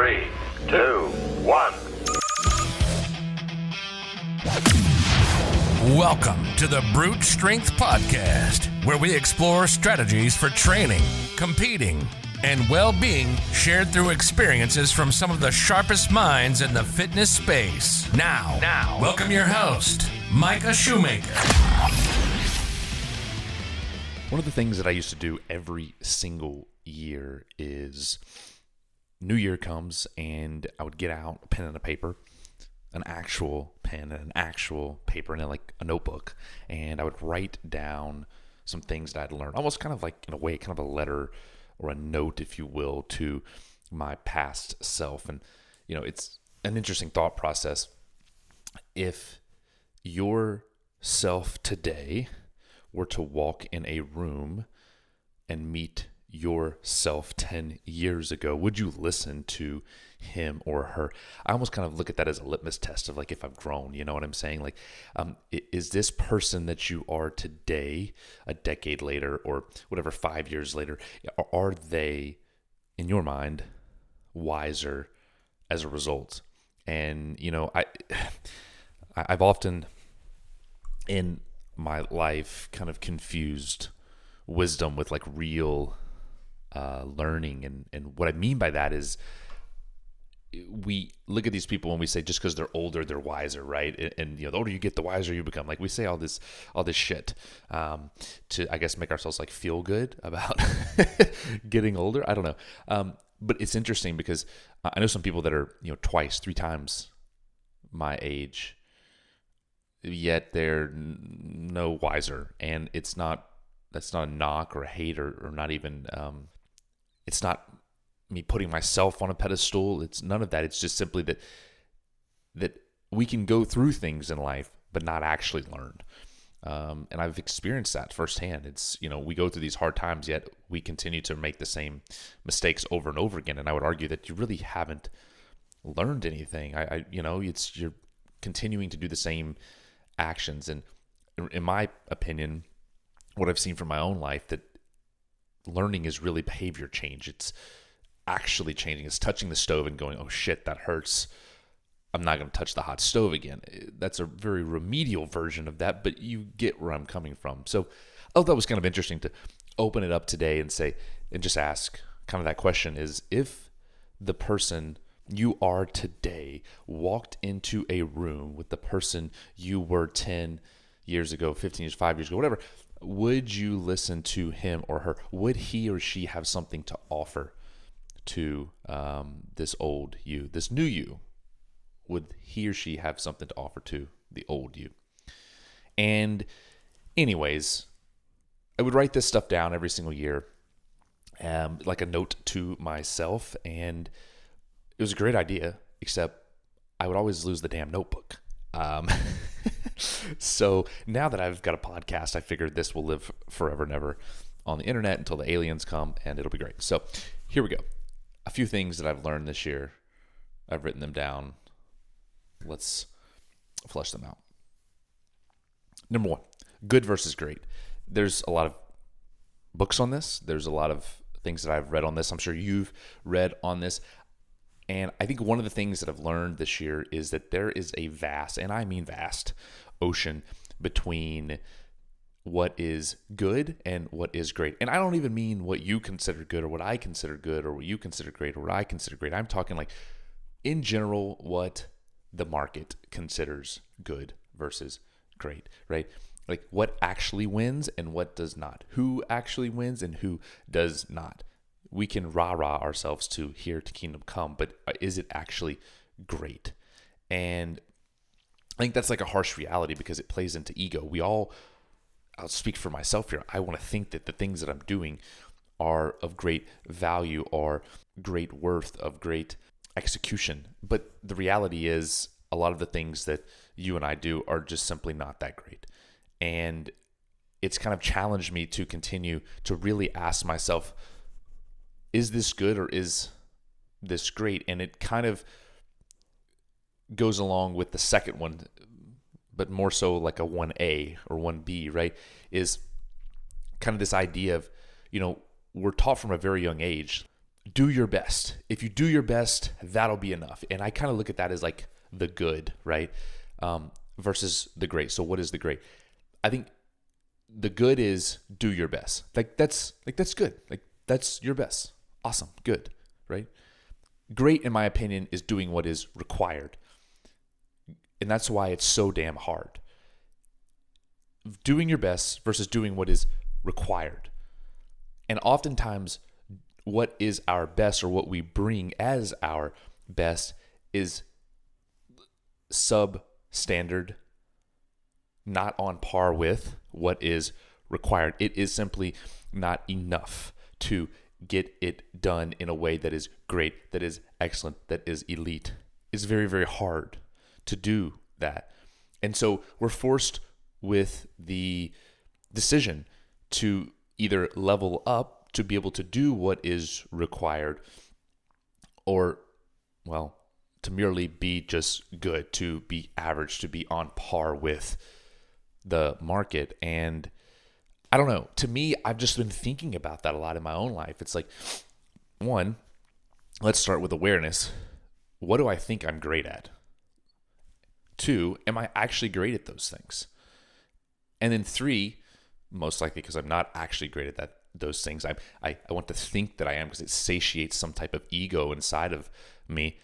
3, 2, 1. Welcome to the Brute Strength Podcast, where we explore strategies for training, competing, and well-being shared through experiences from some of the sharpest minds in the fitness space. Now, welcome your host, Micah Shoemaker. One of the things that I used to do every single year is New Year comes and I would get out a pen and a paper, an actual pen and an actual paper and like a notebook, and I would write down some things that I'd learned, almost kind of like in a way, kind of a letter or a note, if you will, to my past self. And, you know, it's an interesting thought process. If your self today were to walk in a room and meet yourself 10 years ago, would you listen to him or her? I almost kind of look at that as a litmus test of like, if I've grown, you know what I'm saying? Like, is this person that you are today, a decade later or whatever, 5 years later, are they, in your mind, wiser as a result? And, you know, I've often in my life kind of confused wisdom with like real learning. And what I mean by that is we look at these people and we say just because they're older, they're wiser, right? And you know, the older you get, the wiser you become. Like we say all this shit to, I guess, make ourselves like feel good about getting older. I don't know. But it's interesting because I know some people that are, you know, twice, 3 times my age, yet they're no wiser. And that's not a knock or a hate or not even, it's not me putting myself on a pedestal. It's none of that. It's just simply that we can go through things in life, but not actually learn. And I've experienced that firsthand. It's, you know, we go through these hard times, yet we continue to make the same mistakes over and over again. And I would argue that you really haven't learned anything. You're continuing to do the same actions. And in my opinion, what I've seen from my own life, that learning is really behavior change. It's actually changing. It's touching the stove and going, oh shit, that hurts. I'm not going to touch the hot stove again. That's a very remedial version of that, but you get where I'm coming from. So I thought that was kind of interesting to open it up today and say, and just ask kind of that question is, if the person you are today walked into a room with the person you were 10 years ago, 15 years, 5 years ago, whatever, would you listen to him or her? Would he or she have something to offer to this old you, this new you? Would he or she have something to offer to the old you? And anyways, I would write this stuff down every single year, like a note to myself. And it was a great idea, except I would always lose the damn notebook. So now that I've got a podcast, I figured this will live forever and ever on the internet until the aliens come, and it'll be great. So here we go. A few things that I've learned this year. I've written them down. Let's flesh them out. Number 1, good versus great. There's a lot of books on this. There's a lot of things that I've read on this. I'm sure you've read on this. And I think one of the things that I've learned this year is that there is a vast, and I mean vast, ocean between what is good and what is great. And I don't even mean what you consider good or what I consider good or what you consider great or what I consider great. I'm talking like in general what the market considers good versus great, right? Like what actually wins and what does not. Who actually wins and who does not. We can rah-rah ourselves to here to kingdom come, but is it actually great? And I think that's like a harsh reality because it plays into ego. I'll speak for myself here. I want to think that the things that I'm doing are of great value, are great worth, of great execution. But the reality is a lot of the things that you and I do are just simply not that great. And it's kind of challenged me to continue to really ask myself, is this good or is this great? And it kind of goes along with the second one, but more so like a 1A or 1B, right? Is kind of this idea of, you know, we're taught from a very young age, do your best. If you do your best, that'll be enough. And I kind of look at that as like the good, right? Versus the great. So what is the great? I think the good is do your best. That's good. Like that's your best. Awesome. Good. Right? Great, in my opinion, is doing what is required. And that's why it's so damn hard. Doing your best versus doing what is required. And oftentimes, what is our best or what we bring as our best is substandard, not on par with what is required. It is simply not enough to get it done in a way that is great, that is excellent, that is elite. It's very, very hard to do that. And so we're forced with the decision to either level up to be able to do what is required or, well, to merely be just good, to be average, to be on par with the market. And I don't know. To me, I've just been thinking about that a lot in my own life. It's like, one, let's start with awareness. What do I think I'm great at? Two, am I actually great at those things? And then three, most likely because I'm not actually great at those things. I want to think that I am because it satiates some type of ego inside of me.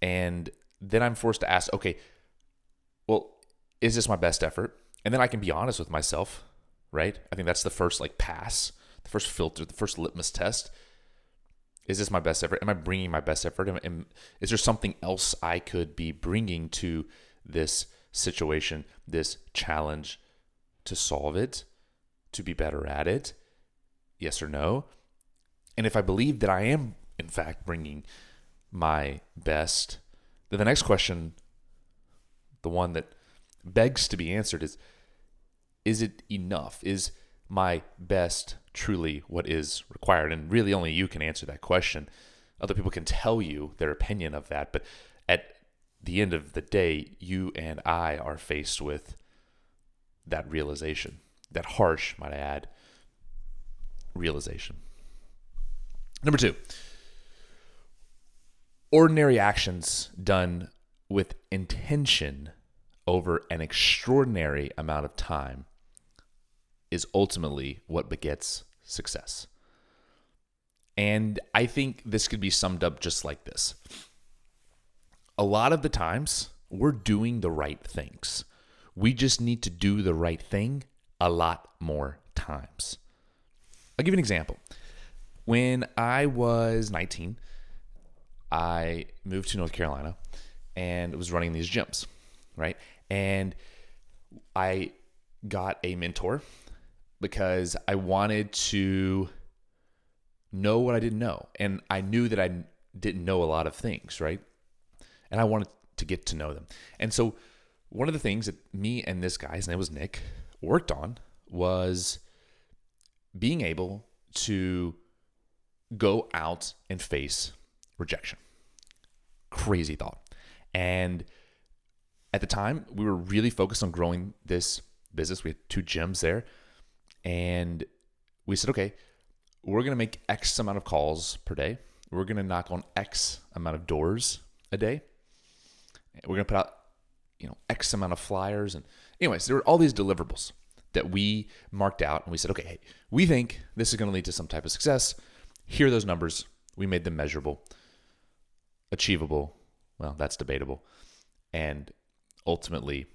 And then I'm forced to ask, okay, well, is this my best effort? And then I can be honest with myself, right? I think that's the first pass, the first filter, the first litmus test. Is this my best effort? Am I bringing my best effort? Is there something else I could be bringing to this situation, this challenge, to solve it, to be better at it? Yes or no? And if I believe that I am, in fact, bringing my best, then the next question, the one that begs to be answered is it enough? Is my best truly what is required? And really only you can answer that question. Other people can tell you their opinion of that, but at the end of the day, you and I are faced with that realization, that harsh, might I add, realization. Number two, ordinary actions done with intention over an extraordinary amount of time is ultimately what begets success. And I think this could be summed up just like this. A lot of the times, we're doing the right things. We just need to do the right thing a lot more times. I'll give you an example. When I was 19, I moved to North Carolina and was running these gyms, right? And I got a mentor because I wanted to know what I didn't know. And I knew that I didn't know a lot of things, right? And I wanted to get to know them. And so one of the things that me and this guy, his name was Nick, worked on was being able to go out and face rejection. Crazy thought. And at the time, we were really focused on growing this business. We had 2 gyms there. And we said, okay, we're going to make X amount of calls per day. We're going to knock on X amount of doors a day. We're going to put out, X amount of flyers. And anyways, there were all these deliverables that we marked out. And we said, okay, hey, we think this is going to lead to some type of success. Here are those numbers. We made them measurable, achievable. Well, that's debatable. And ultimately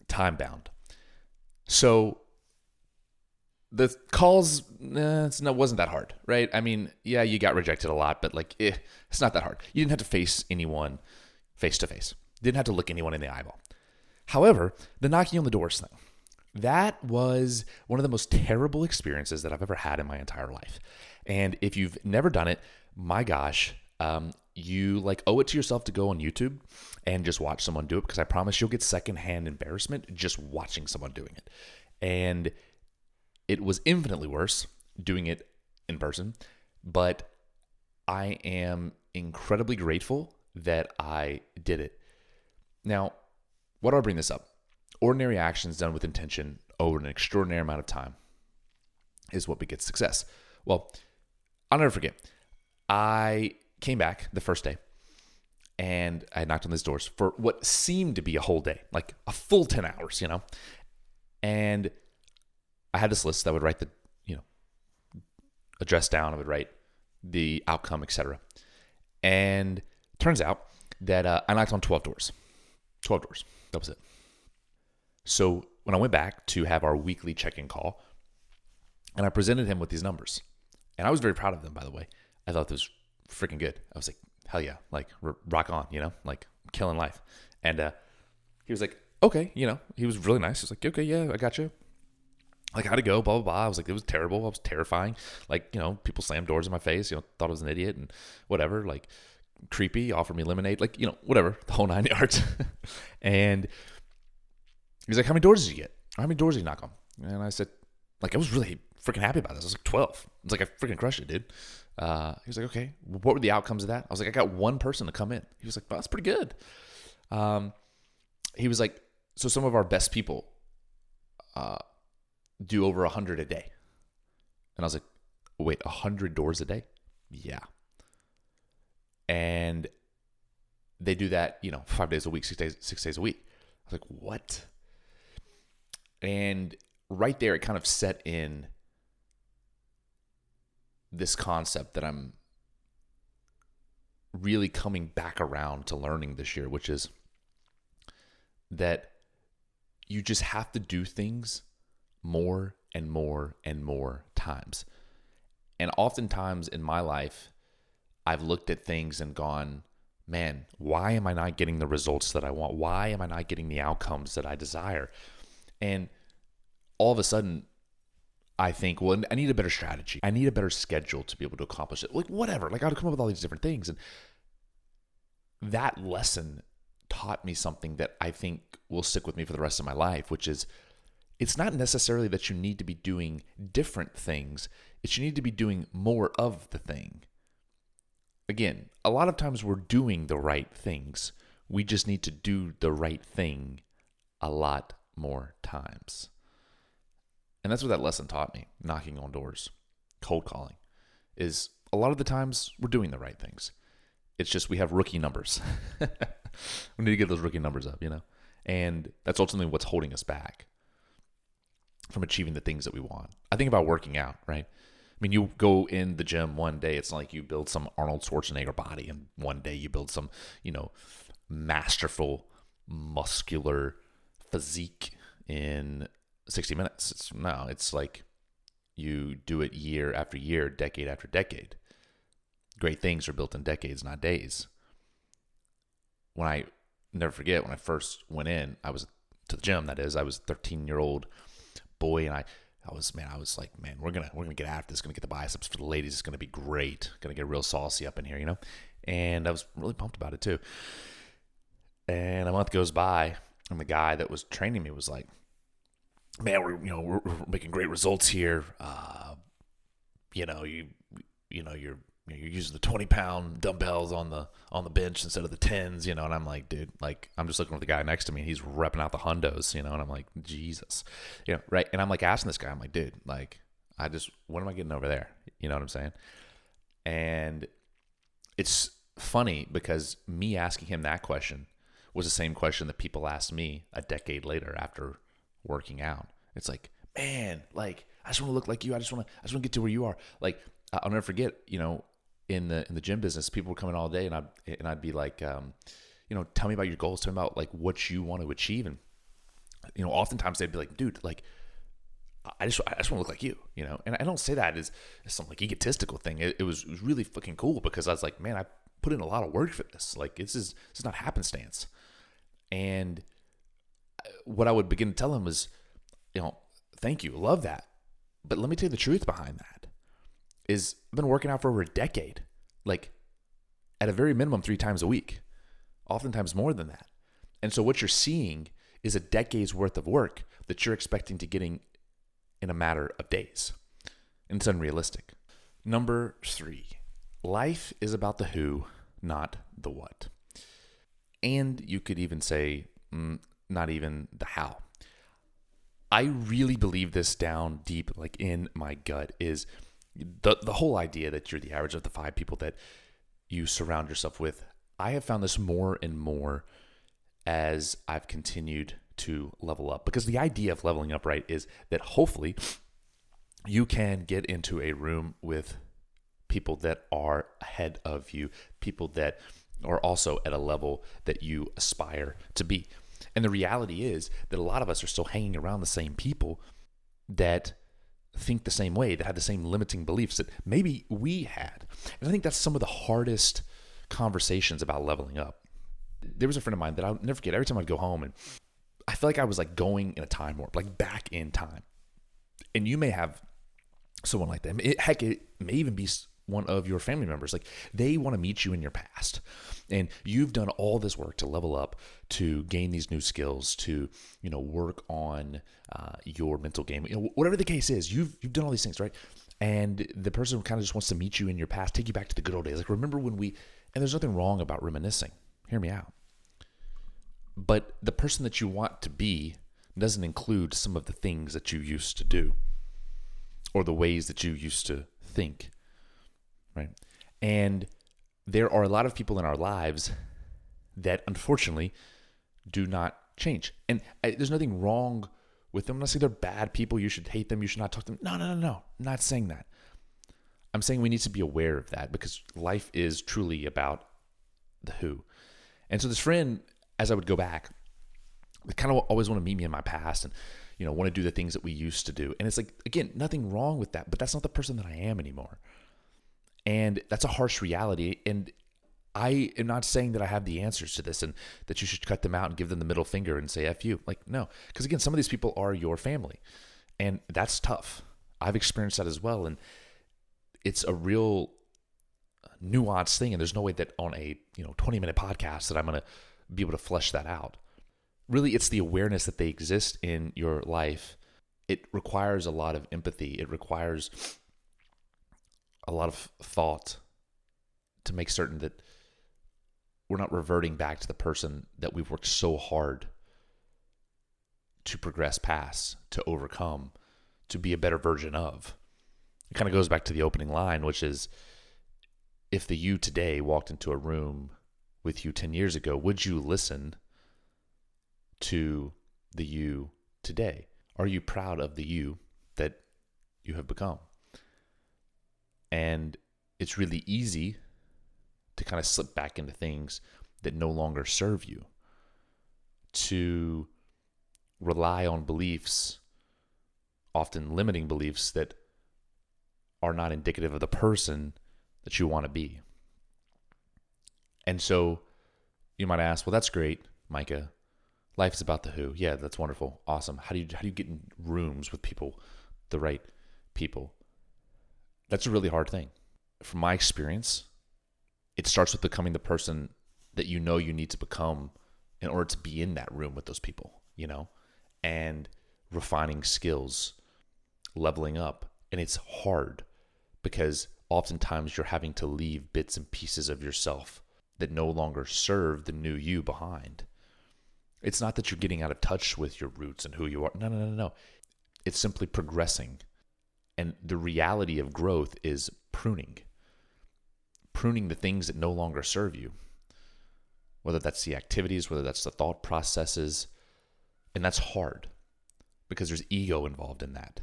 time bound. So the calls, it wasn't that hard, right? I mean, yeah, you got rejected a lot, but it's not that hard. You didn't have to face anyone face to face. Didn't have to look anyone in the eyeball. However, the knocking on the doors thing, that was one of the most terrible experiences that I've ever had in my entire life. And if you've never done it, my gosh, you owe it to yourself to go on YouTube and just watch someone do it, because I promise you'll get secondhand embarrassment just watching someone doing it. And it was infinitely worse doing it in person, but I am incredibly grateful that I did it. Now, why do I bring this up? Ordinary actions done with intention over an extraordinary amount of time is what begets success. Well, I'll never forget. I came back the first day and I knocked on these doors for what seemed to be a whole day, like a full 10 hours, And I had this list that would write the, address down. I would write the outcome, etc. And turns out that I knocked on 12 doors. 12 doors. That was it. So when I went back to have our weekly check-in call, and I presented him with these numbers, and I was very proud of them, by the way. I thought this was freaking good. I was like, hell yeah, like rock on, like killing life. And he was like, okay, he was really nice. He was like, okay, yeah, I got you. Like, how'd it go? Blah, blah, blah. I was like, it was terrible. I was terrifying. Like, people slammed doors in my face, thought I was an idiot and whatever. Like, creepy, offered me lemonade, like, whatever, the whole 9 yards. And he's like, how many doors did you get? Or how many doors did you knock on? And I said, like, I was really freaking happy about this. I was like, 12. It's like, I freaking crushed it, dude. He was like, okay, what were the outcomes of that? I was like, I got one person to come in. He was like, well, that's pretty good. He was like, so some of our best people do over 100 a day. And I was like, wait, 100 doors a day? Yeah. And they do that, 5 days a week, 6 days a week. I was like, what? And right there, it kind of set in this concept that I'm really coming back around to learning this year, which is that you just have to do things more and more and more times. And oftentimes in my life, I've looked at things and gone, man, why am I not getting the results that I want? Why am I not getting the outcomes that I desire? And all of a sudden, I think, well, I need a better strategy. I need a better schedule to be able to accomplish it. Like, whatever. Like, I'd come up with all these different things. And that lesson taught me something that I think will stick with me for the rest of my life, which is it's not necessarily that you need to be doing different things. It's you need to be doing more of the thing. Again, a lot of times we're doing the right things. We just need to do the right thing a lot more times. And that's what that lesson taught me, knocking on doors, cold calling, is a lot of the times we're doing the right things. It's just we have rookie numbers. We need to get those rookie numbers up, And that's ultimately what's holding us back from achieving the things that we want. I think about working out, right? I mean, you go in the gym one day, it's not like you build some Arnold Schwarzenegger body, and one day you build some, masterful, muscular physique in 60 minutes. It's like you do it year after year, decade after decade. Great things are built in decades, not days. Never forget, when I first went in, I was to the gym, that is, I was a 13-year-old boy, and I was like, man, we're gonna get after this, gonna get the biceps for the ladies, it's gonna be great, gonna get real saucy up in here, And I was really pumped about it too. And a month goes by, and the guy that was training me was like, man, we're making great results here. You're using the 20-pound dumbbells on the bench instead of the 10s, and I'm like, dude, like, I'm just looking at the guy next to me, and he's repping out the hundos, and I'm like, Jesus, right? And I'm like asking this guy, I'm like, dude, like, what am I getting over there? You know what I'm saying? And it's funny because me asking him that question was the same question that people asked me a decade later after working out. It's like, man, like, I just want to look like you. I just want to get to where you are. Like, I'll never forget, in the gym business, people would come in all day, and I'd be like, tell me about your goals. Tell me about like what you want to achieve. And oftentimes they'd be like, dude, like, I just want to look like you, And I don't say that as some like egotistical thing. It was really fucking cool because I was like, man, I put in a lot of work for this. Like, this is not happenstance. And what I would begin to tell him was, thank you, love that. But let me tell you the truth behind that is I've been working out for over a decade, like at a very minimum 3 times a week, oftentimes more than that. And so what you're seeing is a decade's worth of work that you're expecting to getting in a matter of days. And it's unrealistic. Number 3, life is about the who, not the what. And you could even say, not even the how. I really believe this down deep, like in my gut, is The whole idea that you're the average of the 5 people that you surround yourself with, I have found this more and more as I've continued to level up. Because the idea of leveling up, right, is that hopefully you can get into a room with people that are ahead of you, people that are also at a level that you aspire to be. And the reality is that a lot of us are still hanging around the same people that think the same way, that have the same limiting beliefs that maybe we had. And I think that's some of the hardest conversations about leveling up. There was a friend of mine that I'll never forget. Every time I'd go home, and I felt like I was like going in a time warp, like back in time. And you may have someone like that. It may even be one of your family members. Like, they want to meet you in your past, and you've done all this work to level up, to gain these new skills, to work on your mental game. Whatever the case is, you've done all these things, right? And the person kind of just wants to meet you in your past, take you back to the good old days. Like, remember when we? And there's nothing wrong about reminiscing. Hear me out. But the person that you want to be doesn't include some of the things that you used to do, or the ways that you used to think, right? And there are a lot of people in our lives that unfortunately do not change. And there's nothing wrong with them. I'm not saying they're bad people. You should hate them. You should not talk to them. No. I'm not saying that. I'm saying we need to be aware of that, because life is truly about the who. And so this friend, as I would go back, would kind of always want to meet me in my past and, want to do the things that we used to do. And it's like, again, nothing wrong with that, but that's not the person that I am anymore. And that's a harsh reality. And I am not saying that I have the answers to this and that you should cut them out and give them the middle finger and say, F you. Like, no. Because again, some of these people are your family, and that's tough. I've experienced that as well. And it's a real nuanced thing. And there's no way that on a 20-minute podcast that I'm going to be able to flesh that out. Really, it's the awareness that they exist in your life. It requires a lot of empathy. It requires a lot of thought to make certain that we're not reverting back to the person that we've worked so hard to progress past, to overcome, to be a better version of. It kind of goes back to the opening line, which is, if the you today walked into a room with you 10 years ago, would you listen to the you today? Are you proud of the you that you have become? And it's really easy to kind of slip back into things that no longer serve you, to rely on beliefs, often limiting beliefs that are not indicative of the person that you want to be. And so you might ask, well, that's great, Micah. Life is about the who. Yeah, that's wonderful. Awesome. How do you get in rooms with people, the right people? That's a really hard thing. From my experience, it starts with becoming the person that you need to become in order to be in that room with those people, and refining skills, leveling up. And it's hard because oftentimes you're having to leave bits and pieces of yourself that no longer serve the new you behind. It's not that you're getting out of touch with your roots and who you are. No. It's simply progressing. And the reality of growth is pruning the things that no longer serve you, whether that's the activities, whether that's the thought processes. And that's hard because there's ego involved in that.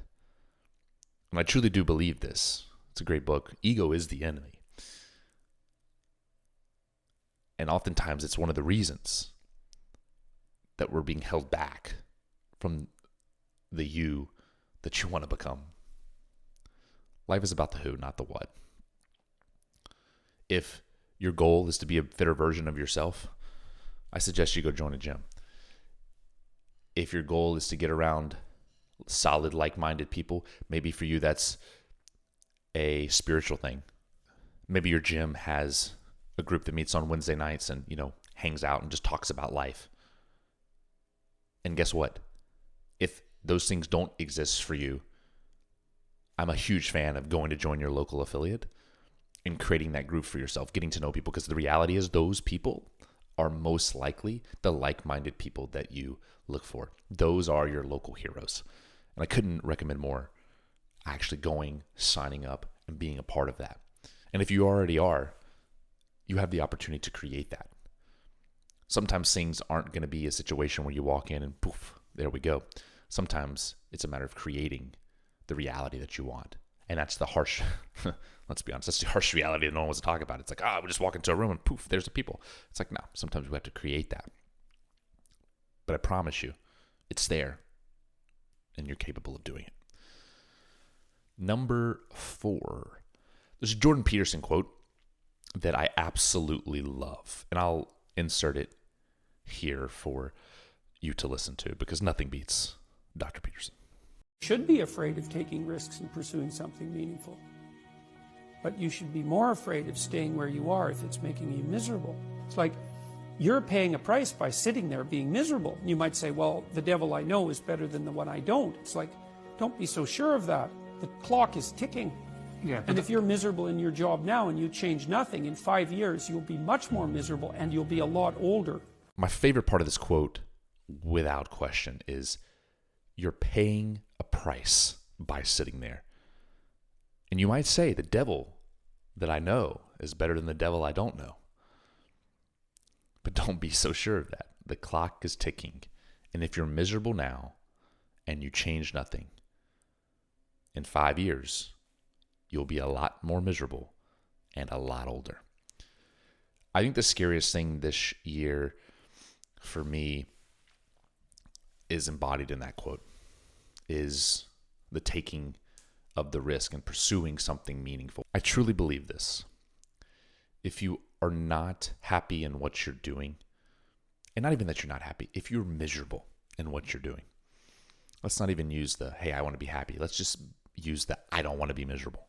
And I truly do believe this. It's a great book. Ego is the enemy. And oftentimes it's one of the reasons that we're being held back from the you that you want to become. Life is about the who, not the what. If your goal is to be a fitter version of yourself, I suggest you go join a gym. If your goal is to get around solid, like-minded people, maybe for you that's a spiritual thing. Maybe your gym has a group that meets on Wednesday nights and, hangs out and just talks about life. And guess what? If those things don't exist for you, I'm a huge fan of going to join your local affiliate and creating that group for yourself, getting to know people, because the reality is those people are most likely the like-minded people that you look for. Those are your local heroes. And I couldn't recommend more actually going, signing up, and being a part of that. And if you already are, you have the opportunity to create that. Sometimes things aren't going to be a situation where you walk in and poof, there we go. Sometimes it's a matter of creating the reality that you want. And that's the harsh, let's be honest, that's the harsh reality that no one wants to talk about. It's like, we just walk into a room and poof, there's the people. It's like, no, sometimes we have to create that. But I promise you, it's there and you're capable of doing it. Number 4, there's a Jordan Peterson quote that I absolutely love. And I'll insert it here for you to listen to because nothing beats Dr. Peterson. Should be afraid of taking risks and pursuing something meaningful. But you should be more afraid of staying where you are if it's making you miserable. It's like you're paying a price by sitting there being miserable. You might say, well, the devil I know is better than the one I don't. It's like, don't be so sure of that. The clock is ticking. Yeah, And if you're miserable in your job now and you change nothing, in 5 years you'll be much more miserable and you'll be a lot older. My favorite part of this quote, without question, is you're paying a price by sitting there. And you might say the devil that I know is better than the devil I don't know. But don't be so sure of that. The clock is ticking. And if you're miserable now and you change nothing, in 5 years, you'll be a lot more miserable and a lot older. I think the scariest thing this year for me is embodied in that quote, is the taking of the risk and pursuing something meaningful. I truly believe this. If you are not happy in what you're doing, and not even that you're not happy, if you're miserable in what you're doing, let's not even use the, hey, I want to be happy. Let's just use the, I don't want to be miserable.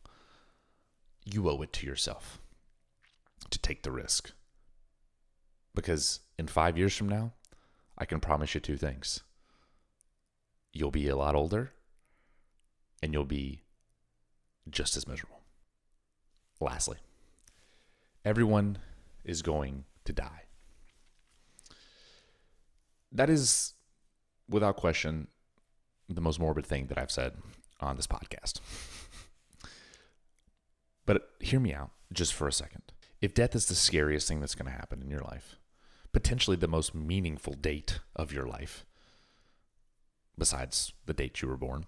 You owe it to yourself to take the risk. Because in 5 years from now, I can promise you 2 things. You'll be a lot older and you'll be just as miserable. Lastly, everyone is going to die. That is, without question, the most morbid thing that I've said on this podcast. But hear me out just for a second. If death is the scariest thing that's going to happen in your life, potentially the most meaningful date of your life, besides the date you were born,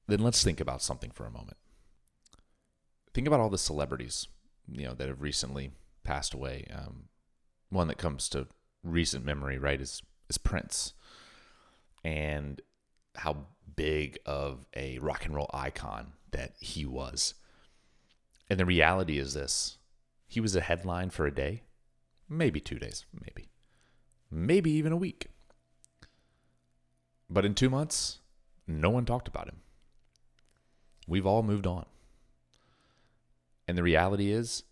then let's think about something for a moment. Think about all the celebrities, that have recently passed away. One that comes to recent memory, right, is Prince, and how big of a rock and roll icon that he was. And the reality is this: he was a headline for a day, maybe 2 days, maybe even a week. But in 2 months, no one talked about him. We've all moved on. And the reality is,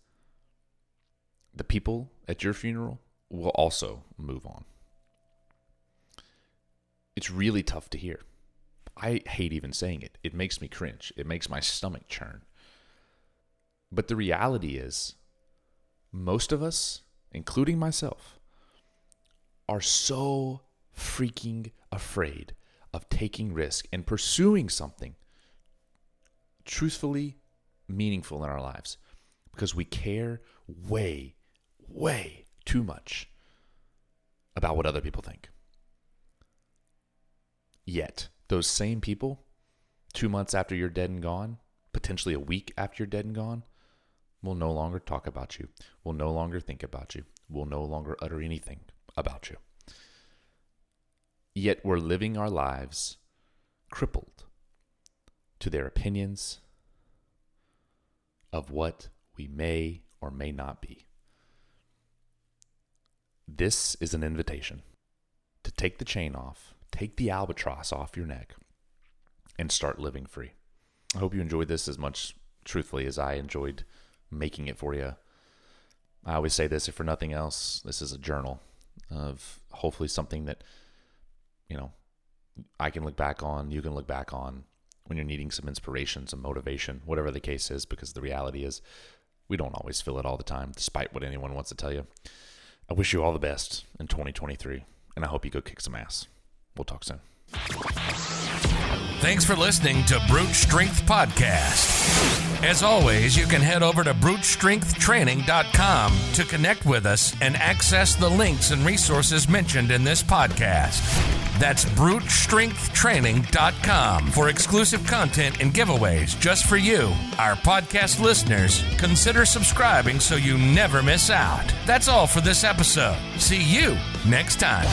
the people at your funeral will also move on. It's really tough to hear. I hate even saying it. It makes me cringe. It makes my stomach churn. But the reality is, most of us, including myself, are so freaking afraid of taking risk and pursuing something truthfully meaningful in our lives because we care way, way too much about what other people think. Yet, those same people, 2 months after you're dead and gone, potentially a week after you're dead and gone, will no longer talk about you, will no longer think about you, will no longer utter anything about you. Yet we're living our lives crippled to their opinions of what we may or may not be. This is an invitation to take the chain off, take the albatross off your neck, and start living free. I hope you enjoyed this as much, truthfully, as I enjoyed making it for you. I always say this, if for nothing else, this is a journal of hopefully something that, I can look back on, you can look back on when you're needing some inspiration, some motivation, whatever the case is, because the reality is we don't always feel it all the time, despite what anyone wants to tell you. I wish you all the best in 2023, and I hope you go kick some ass. We'll talk soon. Thanks for listening to Brute Strength Podcast. As always, you can head over to brutestrengthtraining.com to connect with us and access the links and resources mentioned in this podcast. That's brutestrengthtraining.com for exclusive content and giveaways just for you, our podcast listeners. Consider subscribing so you never miss out. That's all for this episode. See you next time.